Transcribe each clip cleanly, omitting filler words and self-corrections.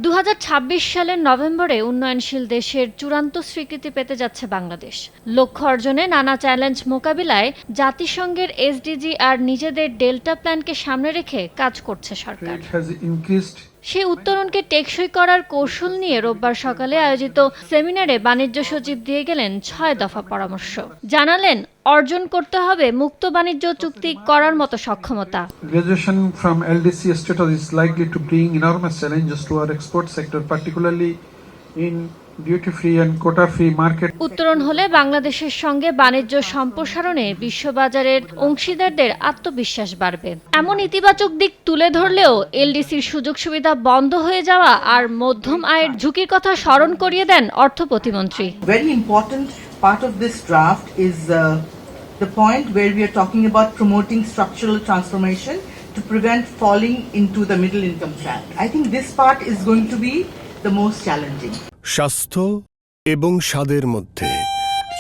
2026 সালের নভেম্বরে উন্নয়নশীল দেশের চূড়ান্ত স্বীকৃতি পেতে যাচ্ছে বাংলাদেশ। লক্ষ্য অর্জনে নানা চ্যালেঞ্জ মোকাবিলায় জাতিসংঘের এসডিজি আর নিজেদের ডেল্টা প্ল্যানকে সামনে রেখে কাজ করছে সরকার। সেই উত্তরণকে টেকসই করার কৌশল নিয়ে রোববার সকালে আয়োজিত সেমিনারে বাণিজ্য সচিব দিয়ে গেলেন 6 দফা পরামর্শ। জানালেন, অর্জন করতে হবে মুক্ত বাণিজ্য চুক্তি করার মতো সক্ষমতা। Graduation from LDC status is likely to bring enormous challenges to our export sector, particularly in duty-free and quota-free market. উত্তরণ হলে বাংলাদেশের সঙ্গে বাণিজ্য সম্প্রসারণে বিশ্ববাজারের অংশীদারদের আত্মবিশ্বাস বাড়বে। এমন ইতিবাচক দিক তুলে ধরলেও এলডিসির সুযোগ সুবিধা বন্ধ হয়ে যাওয়া আর মধ্যম আয়ের ঝুঁকির কথা স্মরণ করিয়ে দেন অর্থ প্রতিমন্ত্রী। Very important part of this draft is the point where we are talking about promoting structural transformation to prevent falling into the middle income trap. I think this part is going to be the most challenging. স্বাস্থ্য এবং স্বাদের মধ্যে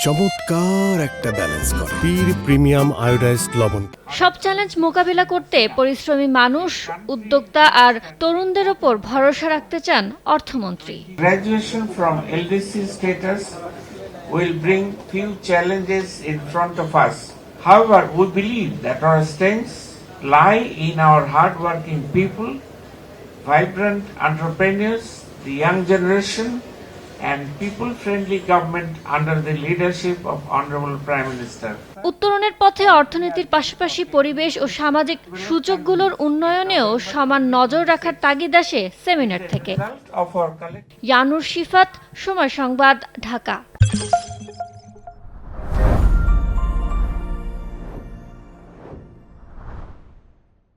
চমৎকার একটা balance করে পীর premium iodised লবণ। সব চ্যালেঞ্জ মোকাবিলা করতে পরিশ্রমী মানুষ, উদ্যোক্তা আর তরুণদের ওপর ভরসা রাখতে চান অর্থমন্ত্রী। Graduation from LDC status will bring few challenges in front of us. However, we believe that our strengths lie in our hard-working people, vibrant entrepreneurs, the young generation, and people-friendly government under the leadership of Honorable Prime Minister. উত্তরণের পথে অর্থনীতির পাশাপাশি পরিবেশ ও সামাজিক সূচকগুলোর উন্নয়নেও সমান নজর রাখার তাগিদ আসে সেমিনার থেকে। ইয়ানুর শিফাত, সময় সংবাদ, ঢাকা।